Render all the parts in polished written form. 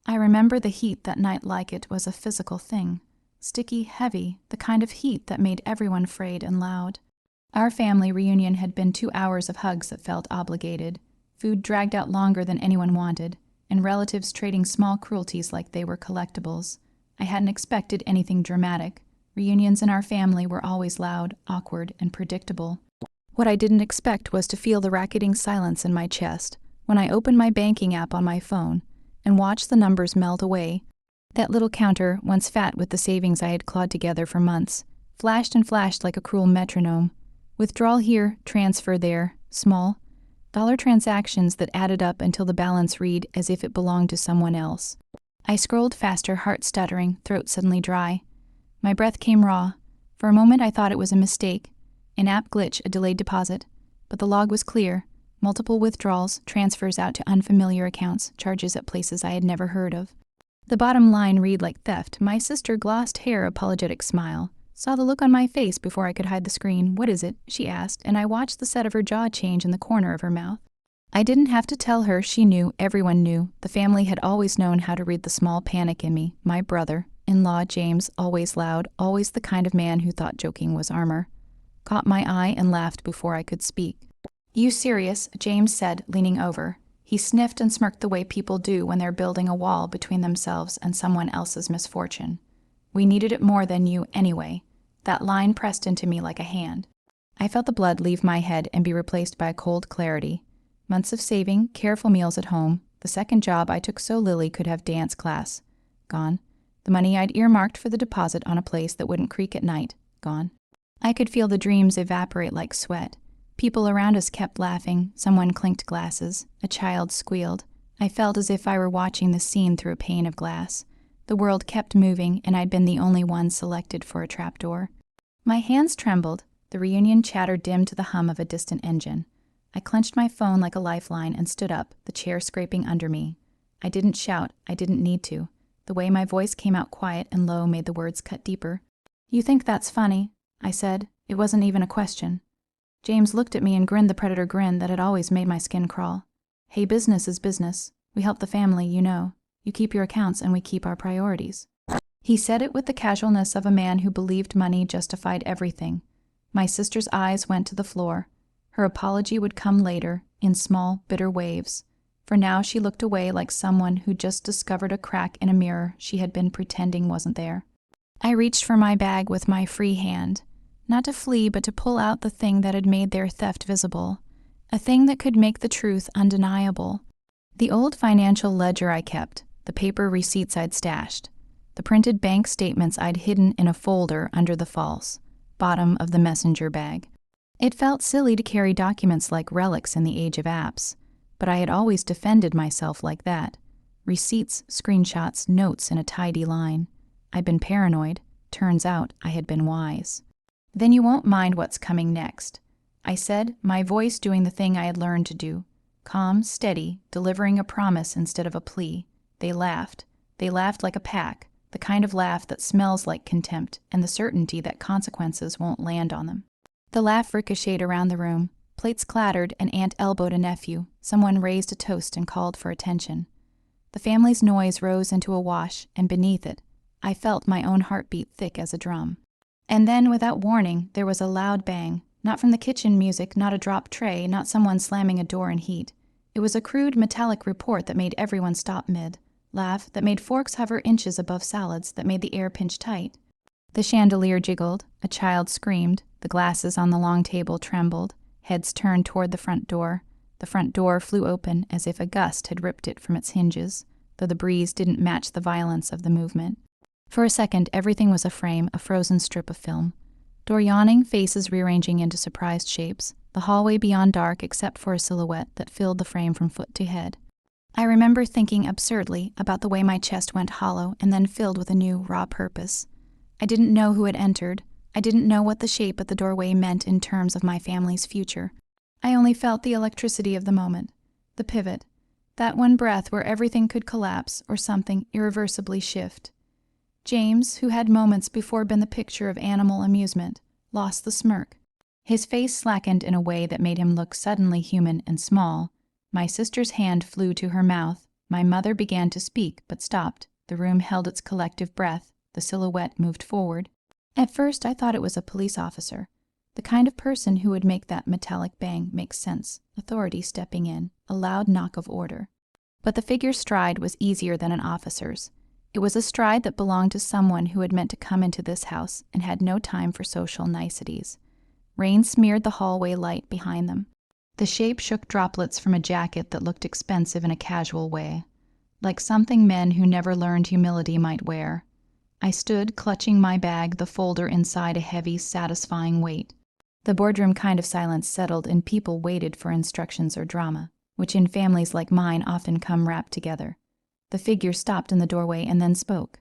I remember the heat that night like it was a physical thing. Sticky, heavy, the kind of heat that made everyone frayed and loud. Our family reunion had been 2 hours of hugs that felt obligated, food dragged out longer than anyone wanted, and relatives trading small cruelties like they were collectibles. I hadn't expected anything dramatic. Reunions in our family were always loud, awkward, and predictable. What I didn't expect was to feel the racketing silence in my chest when I opened my banking app on my phone and watched the numbers melt away. That little counter, once fat with the savings I had clawed together for months, flashed and flashed like a cruel metronome. Withdrawal here, transfer there, small, dollar transactions that added up until the balance read as if it belonged to someone else. I scrolled faster, heart stuttering, throat suddenly dry. My breath came raw. For a moment I thought it was a mistake, an app glitch, a delayed deposit, but the log was clear. Multiple withdrawals, transfers out to unfamiliar accounts, charges at places I had never heard of. The bottom line read like theft. My sister glossed hair, apologetic smile. Saw the look on my face before I could hide the screen. "What is it?" she asked, and I watched the set of her jaw change in the corner of her mouth. I didn't have to tell her, she knew, everyone knew. The family had always known how to read the small panic in me. My brother, in-law James, always loud, always the kind of man who thought joking was armor, caught my eye and laughed before I could speak. "You serious?" James said, leaning over. He sniffed and smirked the way people do when they're building a wall between themselves and someone else's misfortune. "We needed it more than you anyway." That line pressed into me like a hand. I felt the blood leave my head and be replaced by a cold clarity. Months of saving, careful meals at home, the second job I took so Lily could have dance class. Gone. The money I'd earmarked for the deposit on a place that wouldn't creak at night. Gone. I could feel the dreams evaporate like sweat. People around us kept laughing, someone clinked glasses, a child squealed. I felt as if I were watching the scene through a pane of glass. The world kept moving, and I'd been the only one selected for a trapdoor. My hands trembled. The reunion chatter dimmed to the hum of a distant engine. I clenched my phone like a lifeline and stood up, the chair scraping under me. I didn't shout. I didn't need to. The way my voice came out quiet and low made the words cut deeper. "You think that's funny?" I said. It wasn't even a question. James looked at me and grinned the predator grin that had always made my skin crawl. "Hey, business is business. We help the family, you know. You keep your accounts and we keep our priorities." He said it with the casualness of a man who believed money justified everything. My sister's eyes went to the floor. Her apology would come later, in small, bitter waves. For now she looked away like someone who just discovered a crack in a mirror she had been pretending wasn't there. I reached for my bag with my free hand, not to flee but to pull out the thing that had made their theft visible, a thing that could make the truth undeniable. The old financial ledger I kept, the paper receipts I'd stashed, the printed bank statements I'd hidden in a folder under the false bottom of the messenger bag. It felt silly to carry documents like relics in the age of apps, but I had always defended myself like that. Receipts, screenshots, notes in a tidy line. I'd been paranoid. Turns out I had been wise. "Then you won't mind what's coming next," I said, my voice doing the thing I had learned to do. Calm, steady, delivering a promise instead of a plea. They laughed. They laughed like a pack, the kind of laugh that smells like contempt and the certainty that consequences won't land on them. The laugh ricocheted around the room. Plates clattered, and Aunt elbowed a nephew. Someone raised a toast and called for attention. The family's noise rose into a wash, and beneath it, I felt my own heartbeat thick as a drum. And then, without warning, there was a loud bang. Not from the kitchen music, not a dropped tray, not someone slamming a door in heat. It was a crude metallic report that made everyone stop mid. Laugh that made forks hover inches above salads, that made the air pinch tight. The chandelier jiggled. A child screamed. The glasses on the long table trembled. Heads turned toward the front door. The front door flew open as if a gust had ripped it from its hinges, though the breeze didn't match the violence of the movement. For a second, everything was a frame, a frozen strip of film. Door yawning, faces rearranging into surprised shapes, the hallway beyond dark except for a silhouette that filled the frame from foot to head. I remember thinking absurdly about the way my chest went hollow and then filled with a new, raw purpose. I didn't know who had entered. I didn't know what the shape of the doorway meant in terms of my family's future. I only felt the electricity of the moment, the pivot, that one breath where everything could collapse or something irreversibly shift. James, who had moments before been the picture of animal amusement, lost the smirk. His face slackened in a way that made him look suddenly human and small. My sister's hand flew to her mouth. My mother began to speak, but stopped. The room held its collective breath. The silhouette moved forward. At first, I thought it was a police officer. The kind of person who would make that metallic bang make sense, authority stepping in, a loud knock of order. But the figure's stride was easier than an officer's. It was a stride that belonged to someone who had meant to come into this house and had no time for social niceties. Rain smeared the hallway light behind them. The shape shook droplets from a jacket that looked expensive in a casual way, like something men who never learned humility might wear. I stood, clutching my bag, the folder inside a heavy, satisfying weight. The boardroom kind of silence settled, and people waited for instructions or drama, which in families like mine often come wrapped together. The figure stopped in the doorway and then spoke.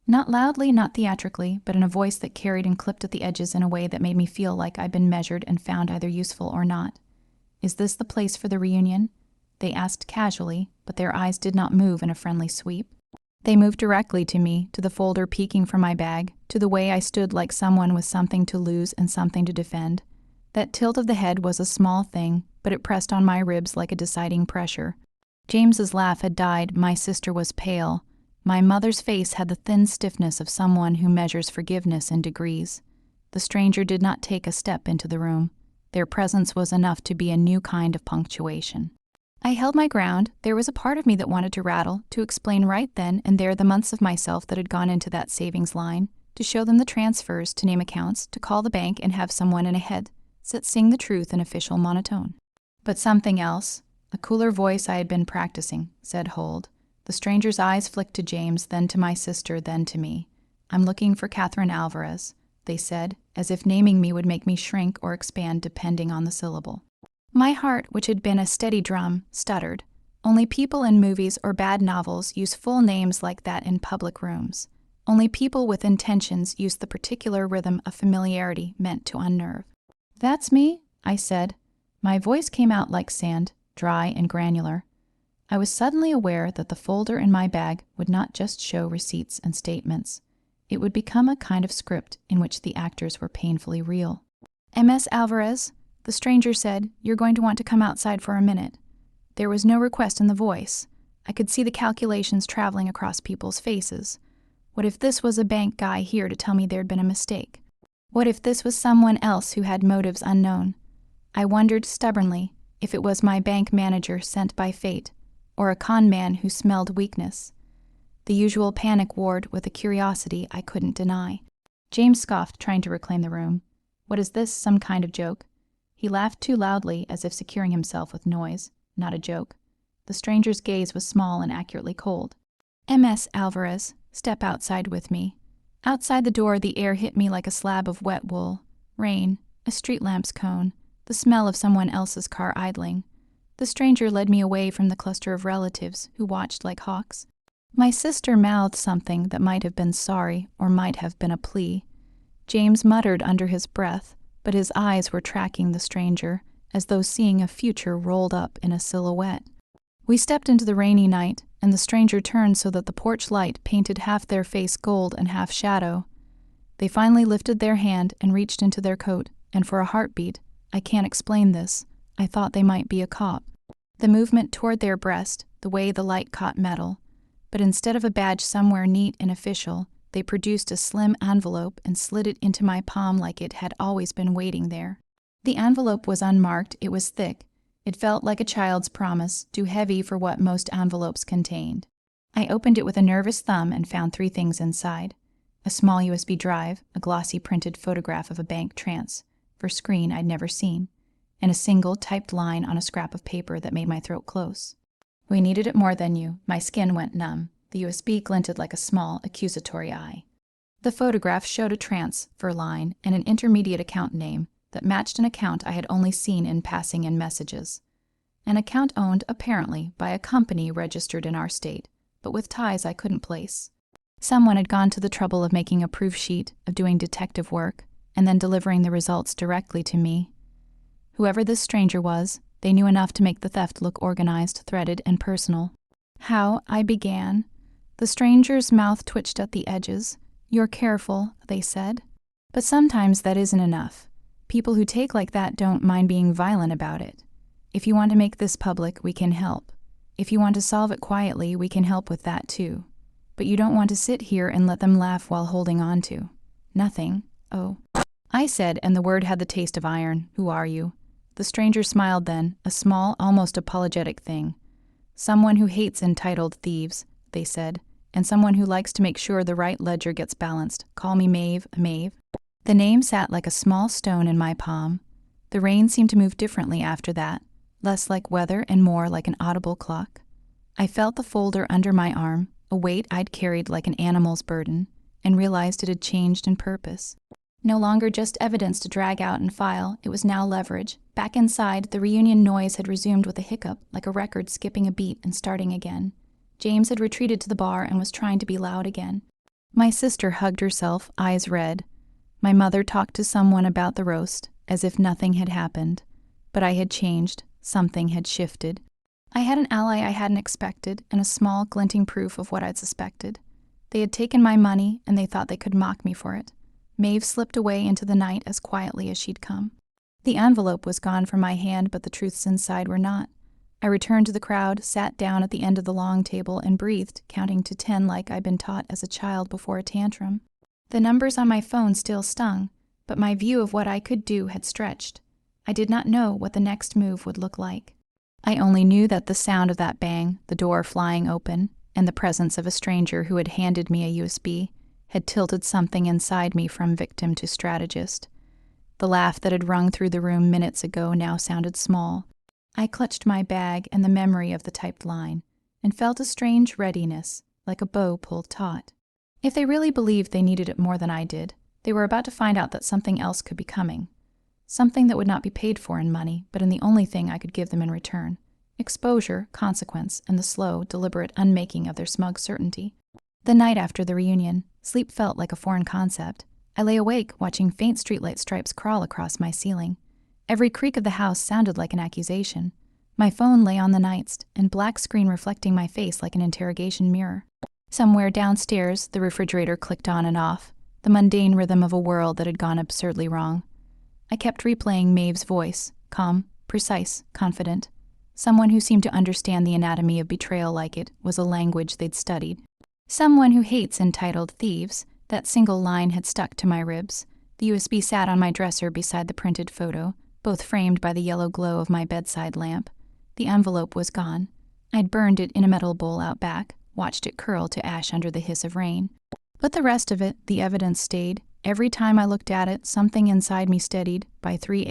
Not loudly, not theatrically, but in a voice that carried and clipped at the edges in a way that made me feel like I'd been measured and found either useful or not. "Is this the place for the reunion?" They asked casually, but their eyes did not move in a friendly sweep. They moved directly to me, to the folder peeking from my bag, to the way I stood like someone with something to lose and something to defend. That tilt of the head was a small thing, but it pressed on my ribs like a deciding pressure. James's laugh had died. My sister was pale. My mother's face had the thin stiffness of someone who measures forgiveness in degrees. The stranger did not take a step into the room. Their presence was enough to be a new kind of punctuation. I held my ground. There was a part of me that wanted to rattle, to explain right then and there the months of myself that had gone into that savings line, to show them the transfers, to name accounts, to call the bank and have someone in ahead, sing the truth in official monotone. But something else, a cooler voice I had been practicing, said hold. The stranger's eyes flicked to James, then to my sister, then to me. "I'm looking for Catherine Alvarez," they said, as if naming me would make me shrink or expand depending on the syllable. My heart, which had been a steady drum, stuttered. Only people in movies or bad novels use full names like that in public rooms. Only people with intentions use the particular rhythm of familiarity meant to unnerve. "That's me," I said. My voice came out like sand, dry and granular. I was suddenly aware that the folder in my bag would not just show receipts and statements. It would become a kind of script in which the actors were painfully real. "MS Alvarez," the stranger said, "you're going to want to come outside for a minute." There was no request in the voice. I could see the calculations traveling across people's faces. What if this was a bank guy here to tell me there'd been a mistake? What if this was someone else who had motives unknown? I wondered stubbornly if it was my bank manager sent by fate, or a con man who smelled weakness. The usual panic warred with a curiosity I couldn't deny. James scoffed, trying to reclaim the room. "What is this, some kind of joke?" He laughed too loudly, as if securing himself with noise. Not a joke. The stranger's gaze was small and accurately cold. "MS Alvarez, step outside with me." Outside the door, the air hit me like a slab of wet wool. Rain, a street lamp's cone, the smell of someone else's car idling. The stranger led me away from the cluster of relatives who watched like hawks. My sister mouthed something that might have been sorry or might have been a plea. James muttered under his breath, but his eyes were tracking the stranger, as though seeing a future rolled up in a silhouette. We stepped into the rainy night, and the stranger turned so that the porch light painted half their face gold and half shadow. They finally lifted their hand and reached into their coat, and for a heartbeat, I can't explain this, I thought they might be a cop. The movement toward their breast, the way the light caught metal, but instead of a badge somewhere neat and official, they produced a slim envelope and slid it into my palm like it had always been waiting there. The envelope was unmarked, it was thick. It felt like a child's promise, too heavy for what most envelopes contained. I opened it with a nervous thumb and found 3 things inside. A small USB drive, a glossy printed photograph of a bank transfer screen I'd never seen, and a single typed line on a scrap of paper that made my throat close. "We needed it more than you." My skin went numb. The USB glinted like a small, accusatory eye. The photograph showed a transfer line and an intermediate account name that matched an account I had only seen in passing in messages. An account owned, apparently, by a company registered in our state, but with ties I couldn't place. Someone had gone to the trouble of making a proof sheet, of doing detective work, and then delivering the results directly to me. Whoever this stranger was, they knew enough to make the theft look organized, threaded, and personal. "How?" I began. The stranger's mouth twitched at the edges. "You're careful," they said. "But sometimes that isn't enough. People who take like that don't mind being violent about it. If you want to make this public, we can help. If you want to solve it quietly, we can help with that too. But you don't want to sit here and let them laugh while holding on to nothing. Oh, I said, and the word had the taste of iron. Who are you? The stranger smiled then, a small, almost apologetic thing. Someone who hates entitled thieves, they said, and someone who likes to make sure the right ledger gets balanced. Call me Maeve, Maeve. The name sat like a small stone in my palm. The rain seemed to move differently after that, less like weather and more like an audible clock. I felt the folder under my arm, a weight I'd carried like an animal's burden, and realized it had changed in purpose. No longer just evidence to drag out and file, it was now leverage. Back inside, the reunion noise had resumed with a hiccup, like a record skipping a beat and starting again. James had retreated to the bar and was trying to be loud again. My sister hugged herself, eyes red. My mother talked to someone about the roast, as if nothing had happened. But I had changed. Something had shifted. I had an ally I hadn't expected, and a small, glinting proof of what I'd suspected. They had taken my money, and they thought they could mock me for it. Maeve slipped away into the night as quietly as she'd come. The envelope was gone from my hand, but the truths inside were not. I returned to the crowd, sat down at the end of the long table, and breathed, counting to 10 like I'd been taught as a child before a tantrum. The numbers on my phone still stung, but my view of what I could do had stretched. I did not know what the next move would look like. I only knew that the sound of that bang, the door flying open, and the presence of a stranger who had handed me a USB had tilted something inside me from victim to strategist. The laugh that had rung through the room minutes ago now sounded small. I clutched my bag and the memory of the typed line, and felt a strange readiness, like a bow pulled taut. If they really believed they needed it more than I did, they were about to find out that something else could be coming. Something that would not be paid for in money, but in the only thing I could give them in return. Exposure, consequence, and the slow, deliberate unmaking of their smug certainty. The night after the reunion, sleep felt like a foreign concept. I lay awake, watching faint streetlight stripes crawl across my ceiling. Every creak of the house sounded like an accusation. My phone lay on the nightstand, and black screen reflecting my face like an interrogation mirror. Somewhere downstairs, the refrigerator clicked on and off, the mundane rhythm of a world that had gone absurdly wrong. I kept replaying Maeve's voice, calm, precise, confident. Someone who seemed to understand the anatomy of betrayal like it was a language they'd studied. Someone who hates entitled thieves. That single line had stuck to my ribs. The USB sat on my dresser beside the printed photo, both framed by the yellow glow of my bedside lamp. The envelope was gone. I'd burned it in a metal bowl out back, watched it curl to ash under the hiss of rain. But the rest of it, the evidence stayed. Every time I looked at it, something inside me steadied. By 3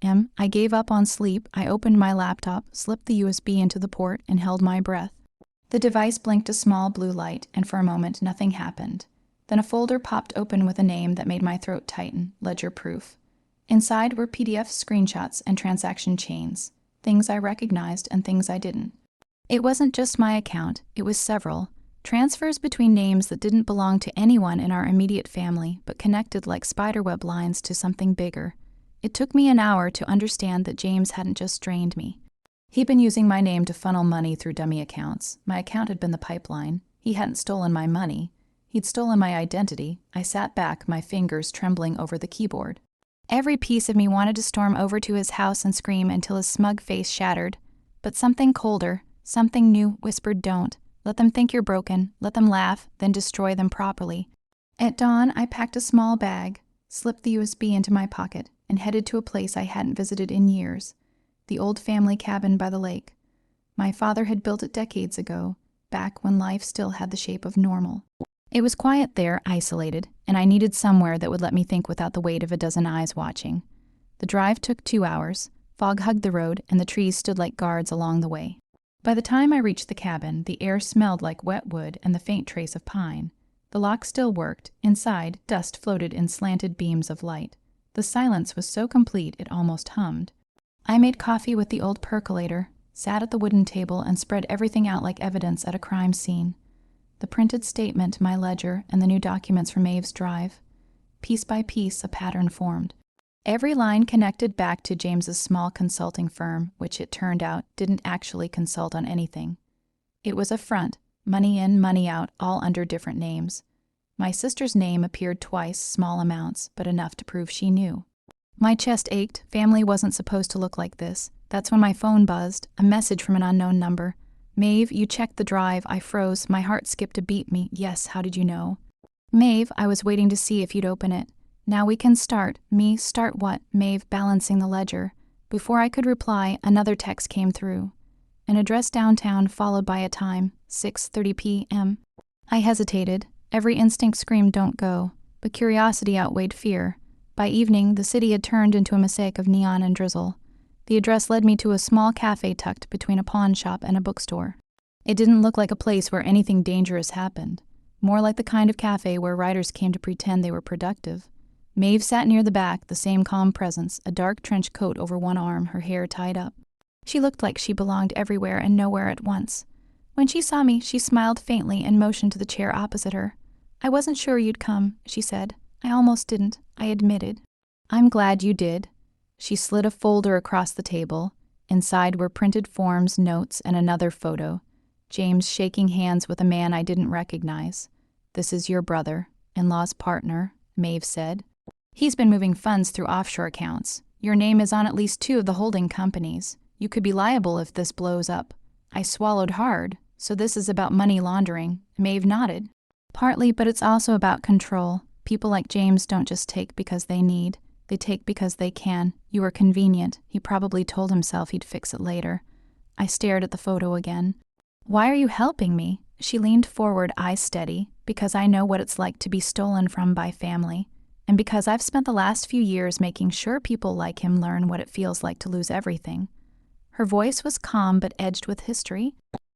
a.m., I gave up on sleep. I opened my laptop, slipped the USB into the port, and held my breath. The device blinked a small blue light, and for a moment nothing happened. Then a folder popped open with a name that made my throat tighten, ledger proof. Inside were PDF screenshots and transaction chains, things I recognized and things I didn't. It wasn't just my account, it was several. Transfers between names that didn't belong to anyone in our immediate family, but connected like spiderweb lines to something bigger. It took me an hour to understand that James hadn't just drained me. He'd been using my name to funnel money through dummy accounts. My account had been the pipeline. He hadn't stolen my money. He'd stolen my identity. I sat back, my fingers trembling over the keyboard. Every piece of me wanted to storm over to his house and scream until his smug face shattered. But something colder, something new, whispered, "Don't. Let them think you're broken. Let them laugh, then destroy them properly." At dawn, I packed a small bag, slipped the USB into my pocket, and headed to a place I hadn't visited in years. The old family cabin by the lake. My father had built it decades ago, back when life still had the shape of normal. It was quiet there, isolated, and I needed somewhere that would let me think without the weight of a dozen eyes watching. The drive took 2 hours. Fog hugged the road, and the trees stood like guards along the way. By the time I reached the cabin, the air smelled like wet wood and the faint trace of pine. The lock still worked. Inside, dust floated in slanted beams of light. The silence was so complete it almost hummed. I made coffee with the old percolator, sat at the wooden table, and spread everything out like evidence at a crime scene. The printed statement, my ledger, and the new documents from Maeve's drive. Piece by piece, a pattern formed. Every line connected back to James's small consulting firm, which it turned out didn't actually consult on anything. It was a front, money in, money out, all under different names. My sister's name appeared twice, small amounts, but enough to prove she knew. My chest ached. Family wasn't supposed to look like this. That's when my phone buzzed, a message from an unknown number. Maeve, you checked the drive. I froze. My heart skipped a beat. Me, yes, how did you know? Maeve, I was waiting to see if you'd open it. Now we can start. Me, start what? Maeve, balancing the ledger. Before I could reply, another text came through. An address downtown followed by a time, 6:30 p.m. I hesitated. Every instinct screamed don't go, but curiosity outweighed fear. By evening, the city had turned into a mosaic of neon and drizzle. The address led me to a small cafe tucked between a pawn shop and a bookstore. It didn't look like a place where anything dangerous happened. More like the kind of cafe where writers came to pretend they were productive. Maeve sat near the back, the same calm presence, a dark trench coat over one arm, her hair tied up. She looked like she belonged everywhere and nowhere at once. When she saw me, she smiled faintly and motioned to the chair opposite her. I wasn't sure you'd come, she said. I almost didn't, I admitted. I'm glad you did. She slid a folder across the table. Inside were printed forms, notes, and another photo. James shaking hands with a man I didn't recognize. This is your brother, in-law's partner, Maeve said. He's been moving funds through offshore accounts. Your name is on at least 2 of the holding companies. You could be liable if this blows up. I swallowed hard. So this is about money laundering. Maeve nodded. Partly, but it's also about control. People like James don't just take because they need. They take because they can. You were convenient. He probably told himself he'd fix it later. I stared at the photo again. Why are you helping me? She leaned forward, eyes steady, because I know what it's like to be stolen from by family, and because I've spent the last few years making sure people like him learn what it feels like to lose everything. Her voice was calm but edged with history.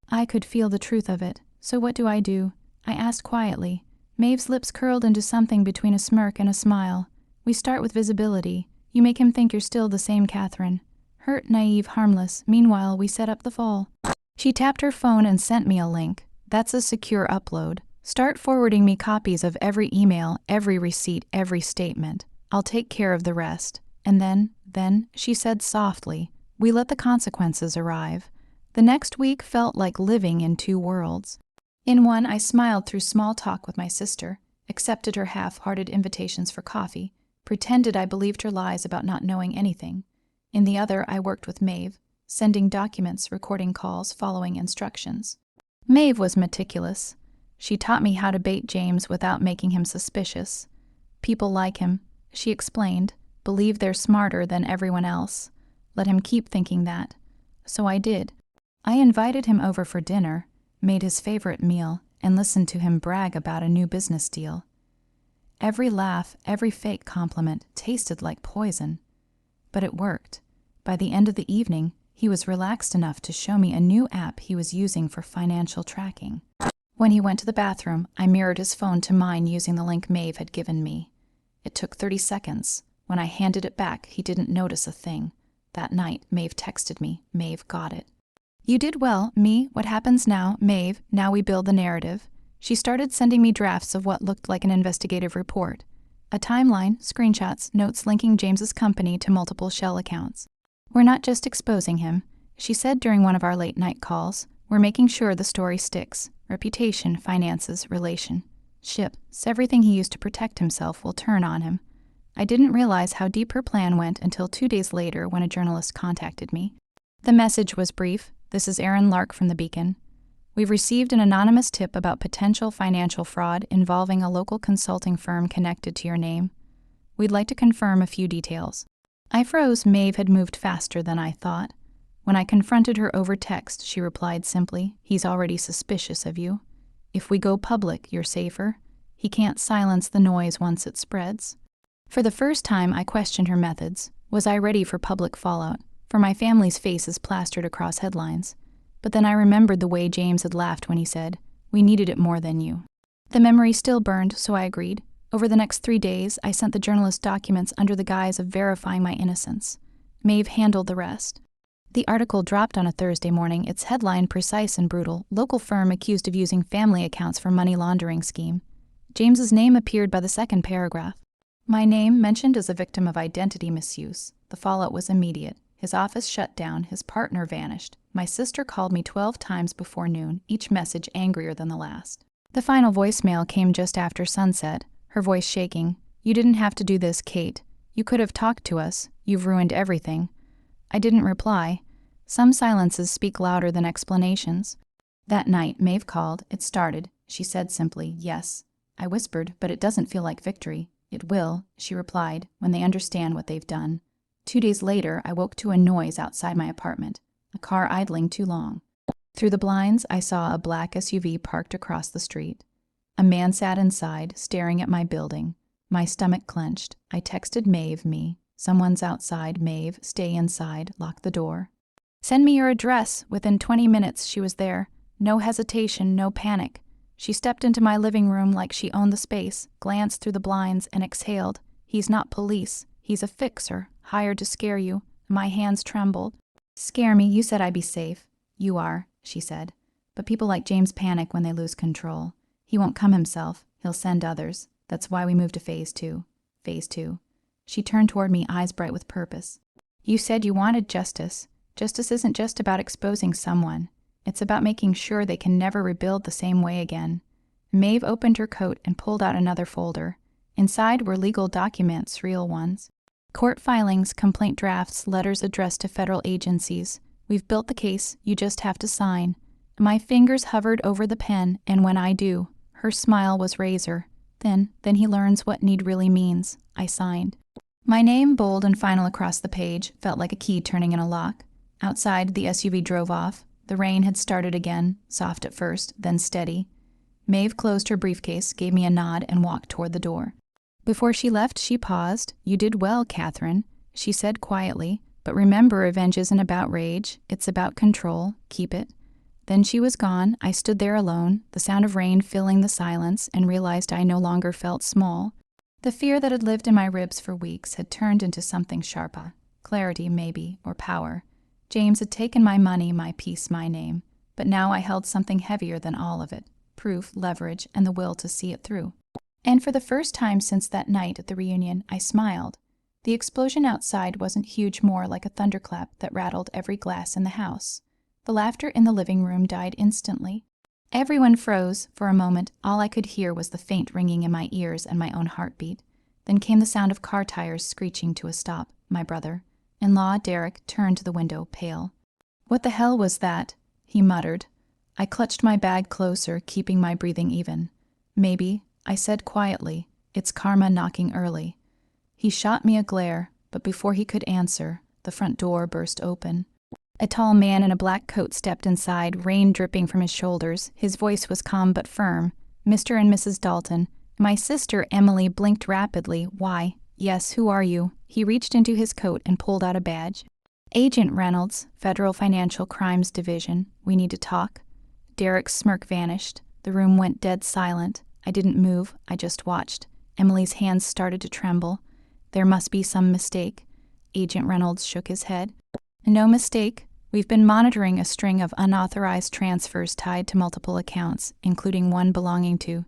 I could feel the truth of it. So what do? I asked quietly. Maeve's lips curled into something between a smirk and a smile. We start with visibility. You make him think you're still the same Catherine. Hurt, naive, harmless. Meanwhile, we set up the fall. She tapped her phone and sent me a link. That's a secure upload. Start forwarding me copies of every email, every receipt, every statement. I'll take care of the rest. And then, she said softly, we let the consequences arrive. The next week felt like living in 2 worlds. In one, I smiled through small talk with my sister, accepted her half-hearted invitations for coffee, pretended I believed her lies about not knowing anything. In the other, I worked with Maeve, sending documents, recording calls, following instructions. Maeve was meticulous. She taught me how to bait James without making him suspicious. People like him, she explained, believe they're smarter than everyone else. Let him keep thinking that. So I did. I invited him over for dinner, made his favorite meal, and listened to him brag about a new business deal. Every laugh, every fake compliment tasted like poison. But it worked. By the end of the evening, he was relaxed enough to show me a new app he was using for financial tracking. When he went to the bathroom, I mirrored his phone to mine using the link Maeve had given me. It took 30 seconds. When I handed it back, he didn't notice a thing. That night, Maeve texted me. Maeve got it. You did well, me. What happens now, Maeve? Now we build the narrative. She started sending me drafts of what looked like an investigative report. A timeline, screenshots, notes linking James's company to multiple shell accounts. We're not just exposing him, she said during one of our late-night calls. We're making sure the story sticks. Reputation, finances, relationships, everything he used to protect himself will turn on him. I didn't realize how deep her plan went until 2 days later when a journalist contacted me. The message was brief. This is Erin Lark from the Beacon. We've received an anonymous tip about potential financial fraud involving a local consulting firm connected to your name. We'd like to confirm a few details. I froze. Maeve had moved faster than I thought. When I confronted her over text, she replied simply, he's already suspicious of you. If we go public, you're safer. He can't silence the noise once it spreads. For the first time, I questioned her methods. Was I ready for public fallout? For my family's faces plastered across headlines. But then I remembered the way James had laughed when he said, we needed it more than you. The memory still burned, so I agreed. Over the next 3 days, I sent the journalist documents under the guise of verifying my innocence. Maeve handled the rest. The article dropped on a Thursday morning, its headline precise and brutal, local firm accused of using family accounts for money laundering scheme. James's name appeared by the second paragraph. My name mentioned as a victim of identity misuse. The fallout was immediate. His office shut down, his partner vanished. My sister called me 12 times before noon, each message angrier than the last. The final voicemail came just after sunset, her voice shaking. You didn't have to do this, Kate. You could have talked to us. You've ruined everything. I didn't reply. Some silences speak louder than explanations. That night, Maeve called. It started. She said simply, yes. I whispered, but it doesn't feel like victory. It will, she replied, when they understand what they've done. 2 days later, I woke to a noise outside my apartment, a car idling too long. Through the blinds, I saw a black SUV parked across the street. A man sat inside, staring at my building. My stomach clenched. I texted Maeve me. Someone's outside, Maeve. Stay inside. Lock the door. Send me your address. Within 20 minutes, she was there. No hesitation, no panic. She stepped into my living room like she owned the space, glanced through the blinds, and exhaled. He's not police. He's a fixer, hired to scare you. My hands trembled. Scare me? You said I'd be safe. You are, she said. But people like James panic when they lose control. He won't come himself. He'll send others. That's why we moved to phase 2. Phase 2. She turned toward me, eyes bright with purpose. You said you wanted justice. Justice isn't just about exposing someone. It's about making sure they can never rebuild the same way again. Maeve opened her coat and pulled out another folder. Inside were legal documents, real ones. Court filings, complaint drafts, letters addressed to federal agencies. We've built the case, you just have to sign. My fingers hovered over the pen, and when I do, her smile was razor. Then he learns what need really means. I signed. My name, bold and final across the page, felt like a key turning in a lock. Outside, the SUV drove off. The rain had started again, soft at first, then steady. Maeve closed her briefcase, gave me a nod, and walked toward the door. Before she left, she paused. You did well, Catherine, she said quietly. But remember, revenge isn't about rage. It's about control. Keep it. Then she was gone. I stood there alone, the sound of rain filling the silence, and realized I no longer felt small. The fear that had lived in my ribs for weeks had turned into something sharper. Clarity, maybe, or power. James had taken my money, my peace, my name. But now I held something heavier than all of it. Proof, leverage, and the will to see it through. And for the first time since that night at the reunion, I smiled. The explosion outside wasn't huge, more like a thunderclap that rattled every glass in the house. The laughter in the living room died instantly. Everyone froze. For a moment, all I could hear was the faint ringing in my ears and my own heartbeat. Then came the sound of car tires screeching to a stop. My brother-in-law, Derek, turned to the window, pale. What the hell was that? He muttered. I clutched my bag closer, keeping my breathing even. Maybe, I said quietly, it's karma knocking early. He shot me a glare, but before he could answer, the front door burst open. A tall man in a black coat stepped inside, rain dripping from his shoulders. His voice was calm but firm. Mr. and Mrs. Dalton. My sister, Emily, blinked rapidly. Why? Yes, who are you? He reached into his coat and pulled out a badge. Agent Reynolds, Federal Financial Crimes Division. We need to talk. Derek's smirk vanished. The room went dead silent. I didn't move. I just watched. Emily's hands started to tremble. There must be some mistake. Agent Reynolds shook his head. No mistake. We've been monitoring a string of unauthorized transfers tied to multiple accounts, including one belonging to...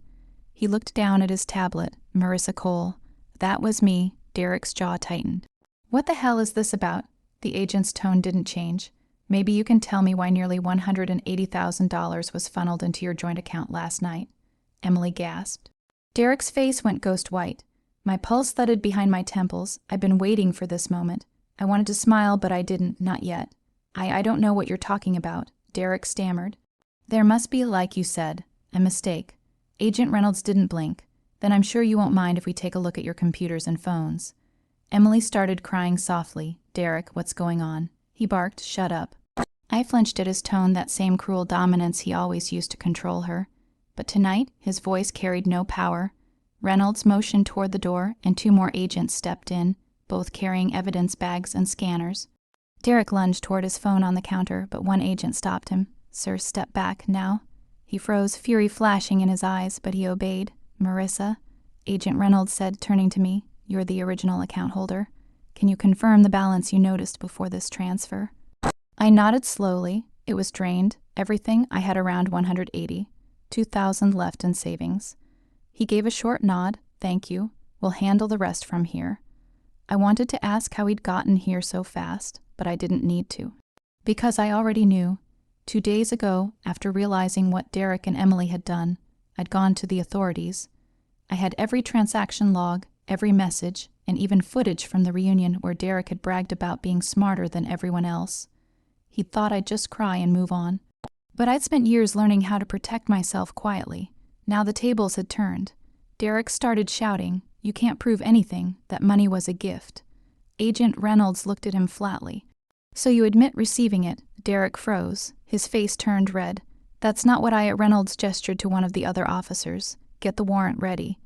He looked down at his tablet. Marissa Cole. That was me. Derek's jaw tightened. What the hell is this about? The agent's tone didn't change. Maybe you can tell me why nearly $180,000 was funneled into your joint account last night. Emily gasped. Derek's face went ghost white. My pulse thudded behind my temples. I'd been waiting for this moment. I wanted to smile, but I didn't, not yet. I don't know what you're talking about, Derek stammered. There must be, like you said, a mistake. Agent Reynolds didn't blink. Then I'm sure you won't mind if we take a look at your computers and phones. Emily started crying softly. Derek, what's going on? He barked, shut up. I flinched at his tone, that same cruel dominance he always used to control her. But tonight, his voice carried no power. Reynolds motioned toward the door, and 2 more agents stepped in, both carrying evidence bags and scanners. Derek lunged toward his phone on the counter, but one agent stopped him. Sir, step back, now. He froze, fury flashing in his eyes, but he obeyed. Marissa, Agent Reynolds said, turning to me, you're the original account holder. Can you confirm the balance you noticed before this transfer? I nodded slowly. It was drained. Everything, I had around 180. 2,000 left in savings. He gave a short nod. Thank you. We'll handle the rest from here. I wanted to ask how he'd gotten here so fast, but I didn't need to. Because I already knew. 2 days ago, after realizing what Derek and Emily had done, I'd gone to the authorities. I had every transaction log, every message, and even footage from the reunion where Derek had bragged about being smarter than everyone else. He'd thought I'd just cry and move on. But I'd spent years learning how to protect myself quietly. Now the tables had turned. Derek started shouting, "You can't prove anything, that money was a gift." Agent Reynolds looked at him flatly. "So you admit receiving it?" Derek froze. His face turned red. "That's not what I..." Reynolds gestured to one of the other officers. "Get the warrant ready."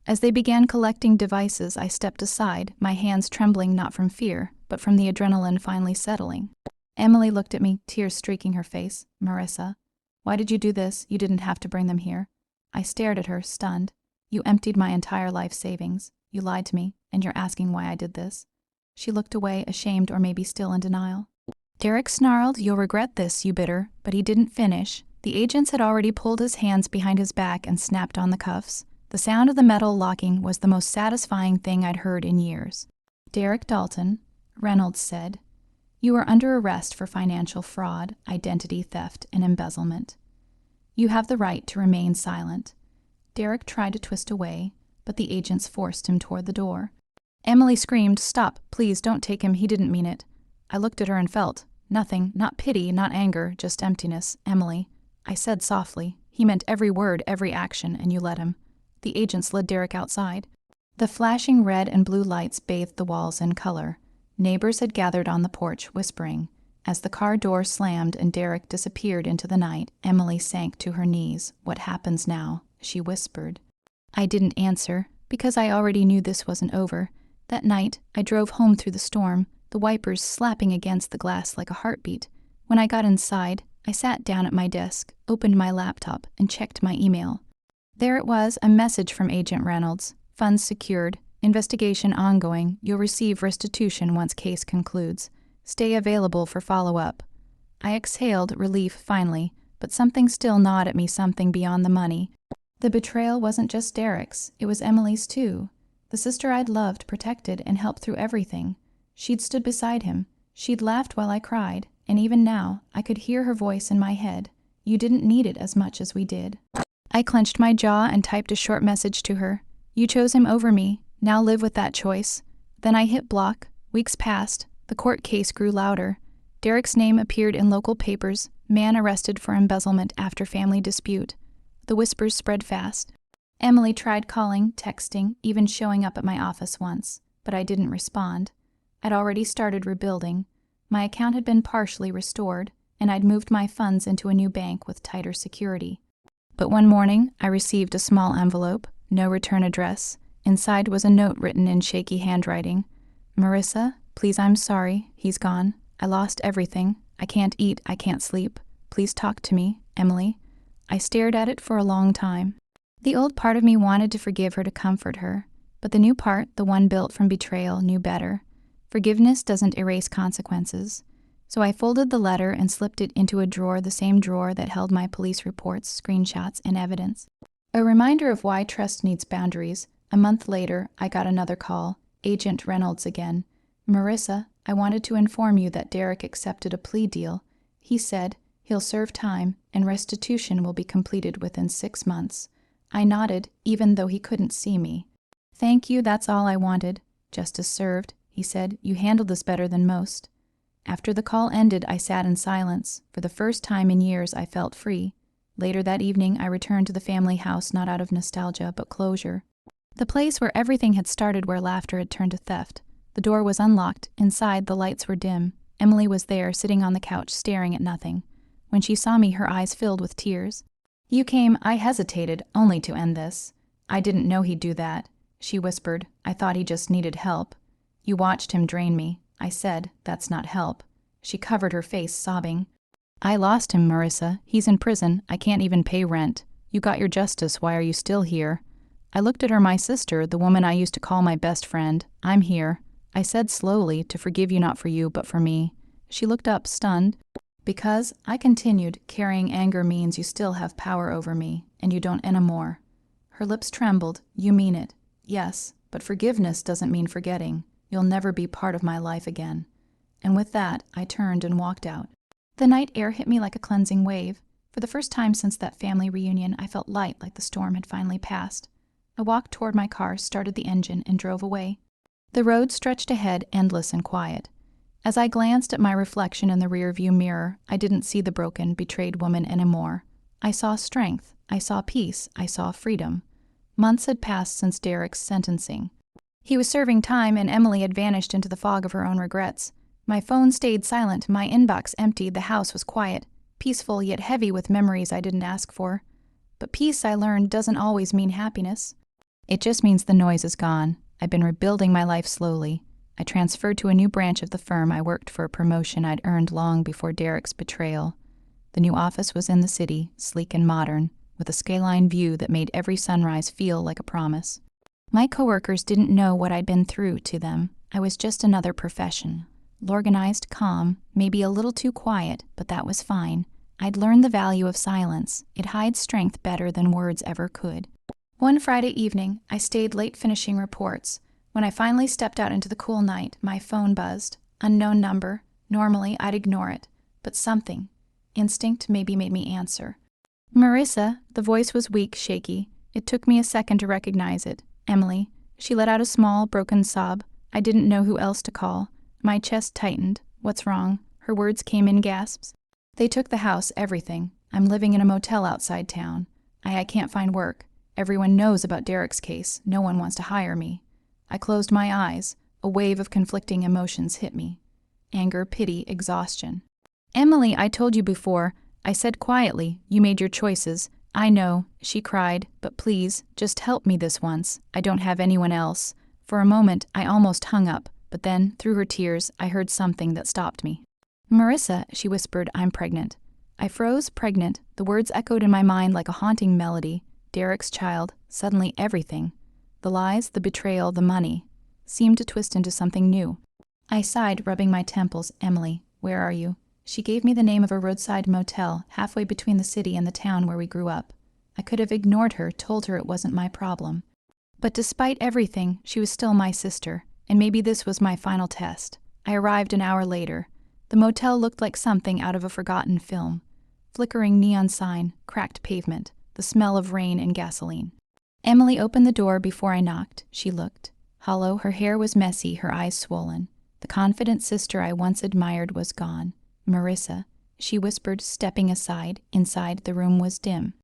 As they began collecting devices, I stepped aside, my hands trembling not from fear, but from the adrenaline finally settling. Emily looked at me, tears streaking her face. "Marissa, why did you do this? You didn't have to bring them here." I stared at her, stunned. "You emptied my entire life savings. You lied to me, and you're asking why I did this." She looked away, ashamed or maybe still in denial. Derek snarled, "You'll regret this, you bitter," but he didn't finish. The agents had already pulled his hands behind his back and snapped on the cuffs. The sound of the metal locking was the most satisfying thing I'd heard in years. "Derek Dalton," Reynolds said, "you are under arrest for financial fraud, identity theft, and embezzlement. You have the right to remain silent." Derek tried to twist away, but the agents forced him toward the door. Emily screamed, "Stop, please, don't take him, he didn't mean it." I looked at her and felt nothing, not pity, not anger, just emptiness. "Emily," I said softly, "he meant every word, every action, and you let him." The agents led Derek outside. The flashing red and blue lights bathed the walls in color. Neighbors had gathered on the porch, whispering. As the car door slammed and Derek disappeared into the night, Emily sank to her knees. "What happens now?" she whispered. I didn't answer, because I already knew this wasn't over. That night, I drove home through the storm, the wipers slapping against the glass like a heartbeat. When I got inside, I sat down at my desk, opened my laptop, and checked my email. There it was, a message from Agent Reynolds. "Funds secured. Investigation ongoing. You'll receive restitution once case concludes. Stay available for follow-up." I exhaled, relief finally, but something still gnawed at me, something beyond the money. The betrayal wasn't just Derek's, it was Emily's too. The sister I'd loved, protected, and helped through everything. She'd stood beside him. She'd laughed while I cried, and even now, I could hear her voice in my head. "You didn't need it as much as we did." I clenched my jaw and typed a short message to her. "You chose him over me. Now live with that choice." Then I hit block. Weeks passed. The court case grew louder. Derek's name appeared in local papers. Man arrested for embezzlement after family dispute. The whispers spread fast. Emily tried calling, texting, even showing up at my office once, but I didn't respond. I'd already started rebuilding. My account had been partially restored, and I'd moved my funds into a new bank with tighter security. But one morning, I received a small envelope, no return address. Inside was a note written in shaky handwriting. "Marissa, please, I'm sorry. He's gone. I lost everything. I can't eat, I can't sleep. Please talk to me, Emily." I stared at it for a long time. The old part of me wanted to forgive her, to comfort her, but the new part, the one built from betrayal, knew better. Forgiveness doesn't erase consequences. So I folded the letter and slipped it into a drawer, the same drawer that held my police reports, screenshots, and evidence. A reminder of why trust needs boundaries. A month later, I got another call. Agent Reynolds again. "Marissa, I wanted to inform you that Derek accepted a plea deal. He said he'll serve time and restitution will be completed within 6 months." I nodded, even though he couldn't see me. "Thank you, that's all I wanted." "Justice served," he said. "You handled this better than most." After the call ended, I sat in silence. For the first time in years, I felt free. Later that evening, I returned to the family house, not out of nostalgia, but closure. The place where everything had started, where laughter had turned to theft. The door was unlocked. Inside, the lights were dim. Emily was there, sitting on the couch, staring at nothing. When she saw me, her eyes filled with tears. "You came..." I hesitated, "only to end this." "I didn't know he'd do that," she whispered. "I thought he just needed help." "You watched him drain me." I said, "That's not help." She covered her face, sobbing. "I lost him, Marissa. He's in prison. I can't even pay rent. You got your justice. Why are you still here?" I looked at her. "My sister, the woman I used to call my best friend. I'm here." I said slowly, "To forgive you, not for you, but for me." She looked up, stunned. "Because," I continued, "carrying anger means you still have power over me, and you don't anymore." Her lips trembled. "You mean it." "Yes, but forgiveness doesn't mean forgetting. You'll never be part of my life again." And with that, I turned and walked out. The night air hit me like a cleansing wave. For the first time since that family reunion, I felt light, like the storm had finally passed. I walked toward my car, started the engine, and drove away. The road stretched ahead, endless and quiet. As I glanced at my reflection in the rearview mirror, I didn't see the broken, betrayed woman anymore. I saw strength, I saw peace, I saw freedom. Months had passed since Derek's sentencing. He was serving time and Emily had vanished into the fog of her own regrets. My phone stayed silent, my inbox empty, the house was quiet, peaceful yet heavy with memories I didn't ask for. But peace, I learned, doesn't always mean happiness. It just means the noise is gone. I've been rebuilding my life slowly. I transferred to a new branch of the firm. I worked for a promotion I'd earned long before Derek's betrayal. The new office was in the city, sleek and modern, with a skyline view that made every sunrise feel like a promise. My coworkers didn't know what I'd been through to them. I was just another profession. Organized, calm, maybe a little too quiet, but that was fine. I'd learned the value of silence. It hides strength better than words ever could. One Friday evening, I stayed late finishing reports. When I finally stepped out into the cool night, my phone buzzed. Unknown number. Normally, I'd ignore it. But something, instinct, maybe made me answer. Marissa, the voice was weak, shaky. It took me a second to recognize it. Emily. She let out a small, broken sob. I didn't know who else to call. My chest tightened. What's wrong? Her words came in gasps. They took the house, everything. I'm living in a motel outside town. I can't find work. Everyone knows about Derek's case. No one wants to hire me. I closed my eyes. A wave of conflicting emotions hit me. Anger, pity, exhaustion. Emily, I told you before. I said quietly, you made your choices. I know, she cried, but please, just help me this once. I don't have anyone else. For a moment, I almost hung up, but then, through her tears, I heard something that stopped me. Marissa, she whispered, I'm pregnant. I froze, pregnant. The words echoed in my mind like a haunting melody. Derek's child, suddenly everything. The lies, the betrayal, the money, seemed to twist into something new. I sighed, rubbing my temples. Emily, where are you? She gave me the name of a roadside motel, halfway between the city and the town where we grew up. I could have ignored her, told her it wasn't my problem. But despite everything, she was still my sister, and maybe this was my final test. I arrived an hour later. The motel looked like something out of a forgotten film. Flickering neon sign, cracked pavement, the smell of rain and gasoline. Emily opened the door before I knocked. She looked. Hollow, her hair was messy, her eyes swollen. The confident sister I once admired was gone. Marissa, she whispered, stepping aside. Inside, the room was dim.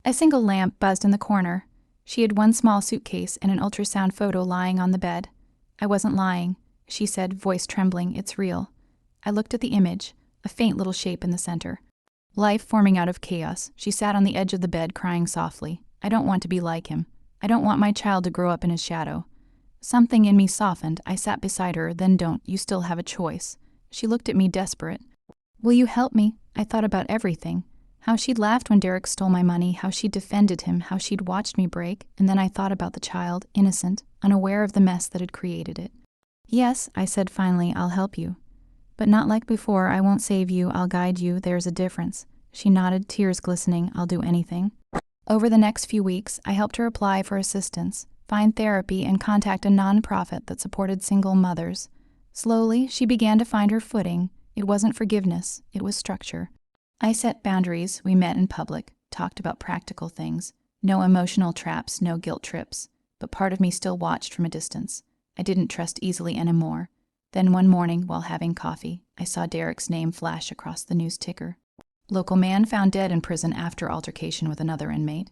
A single lamp buzzed in the corner. She had one small suitcase and an ultrasound photo lying on the bed. I wasn't lying, she said, voice trembling. It's real. I looked at the image, a faint little shape in the center. Life forming out of chaos. She sat on the edge of the bed, crying softly. I don't want to be like him. I don't want my child to grow up in his shadow. Something in me softened. I sat beside her. Then don't. You still have a choice. She looked at me, desperate. Will you help me? I thought about everything. How she'd laughed when Derek stole my money, how she'd defended him, how she'd watched me break, and then I thought about the child, innocent, unaware of the mess that had created it. Yes, I said finally, I'll help you. But not like before. I won't save you, I'll guide you, there's a difference. She nodded, tears glistening. I'll do anything. Over the next few weeks, I helped her apply for assistance, find therapy, and contact a nonprofit that supported single mothers. Slowly, she began to find her footing. It wasn't forgiveness, it was structure. I set boundaries, we met in public, talked about practical things. No emotional traps, no guilt trips. But part of me still watched from a distance. I didn't trust easily anymore. Then one morning, while having coffee, I saw Derek's name flash across the news ticker. Local man found dead in prison after altercation with another inmate.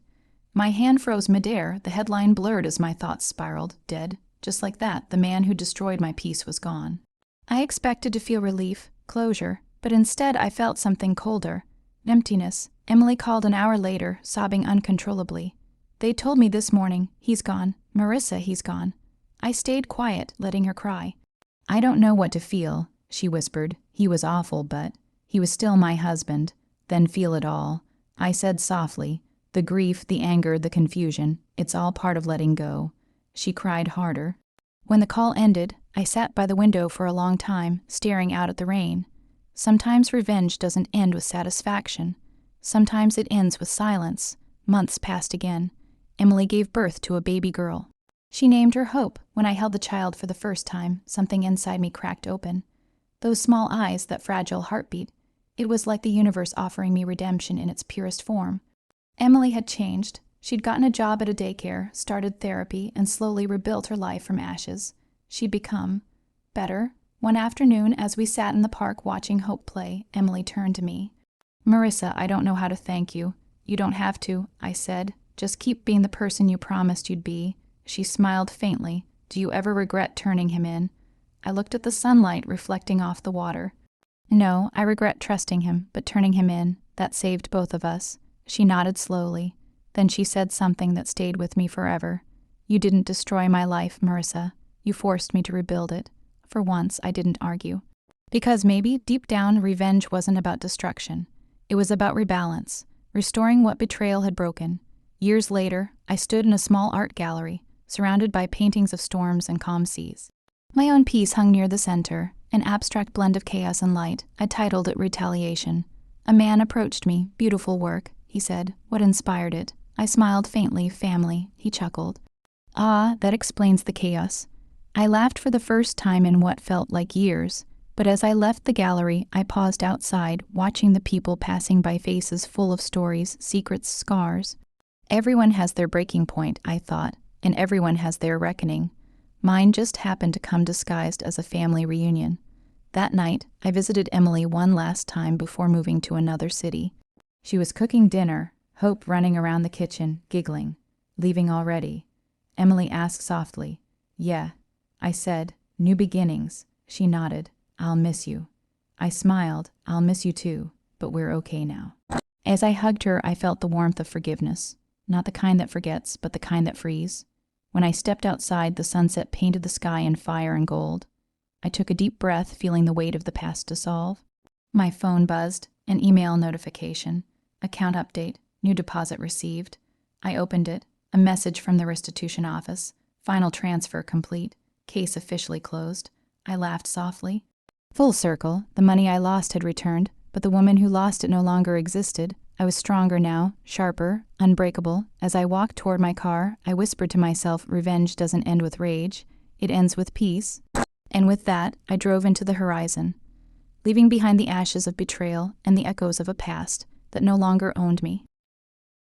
My hand froze midair, the headline blurred as my thoughts spiraled. Dead. Just like that, the man who destroyed my peace was gone. I expected to feel relief, closure, but instead I felt something colder. Emptiness. Emily called an hour later, sobbing uncontrollably. They told me this morning, he's gone. Marissa, he's gone. I stayed quiet, letting her cry. I don't know what to feel, she whispered. He was awful, but he was still my husband. Then feel it all. I said softly, the grief, the anger, the confusion, it's all part of letting go. She cried harder. When the call ended, I sat by the window for a long time, staring out at the rain. Sometimes revenge doesn't end with satisfaction. Sometimes it ends with silence. Months passed again. Emily gave birth to a baby girl. She named her Hope. When I held the child for the first time, something inside me cracked open. Those small eyes, that fragile heartbeat. It was like the universe offering me redemption in its purest form. Emily had changed. She'd gotten a job at a daycare, started therapy, and slowly rebuilt her life from ashes. She'd become better, One afternoon, as we sat in the park watching Hope play, Emily turned to me. "Marissa, I don't know how to thank you." "You don't have to," I said. "Just keep being the person you promised you'd be." She smiled faintly. "Do you ever regret turning him in?" I looked at the sunlight reflecting off the water. "No, I regret trusting him, but turning him in, that saved both of us." She nodded slowly. Then she said something that stayed with me forever. "You didn't destroy my life, Marissa. You forced me to rebuild it." For once, I didn't argue. Because maybe, deep down, revenge wasn't about destruction. It was about rebalance, restoring what betrayal had broken. Years later, I stood in a small art gallery, surrounded by paintings of storms and calm seas. My own piece hung near the center, an abstract blend of chaos and light. I titled it Retaliation. A man approached me. "Beautiful work," he said. "What inspired it?" I smiled faintly. "Family," he chuckled. "Ah, that explains the chaos." I laughed for the first time in what felt like years, but as I left the gallery, I paused outside, watching the people passing by, faces full of stories, secrets, scars. Everyone has their breaking point, I thought, and everyone has their reckoning. Mine just happened to come disguised as a family reunion. That night, I visited Emily one last time before moving to another city. She was cooking dinner, Hope running around the kitchen, giggling. "Leaving already?" Emily asked softly. "Yeah." I said, "New beginnings." She nodded. "I'll miss you." I smiled. "I'll miss you too, but we're okay now." As I hugged her, I felt the warmth of forgiveness. Not the kind that forgets, but the kind that frees. When I stepped outside, the sunset painted the sky in fire and gold. I took a deep breath, feeling the weight of the past dissolve. My phone buzzed. An email notification. Account update. New deposit received. I opened it. A message from the restitution office. Final transfer complete. Case officially closed. I laughed softly. Full circle. The money I lost had returned, but the woman who lost it no longer existed. I was stronger now, sharper, unbreakable. As I walked toward my car, I whispered to myself, revenge doesn't end with rage. It ends with peace. And with that, I drove into the horizon, leaving behind the ashes of betrayal and the echoes of a past that no longer owned me.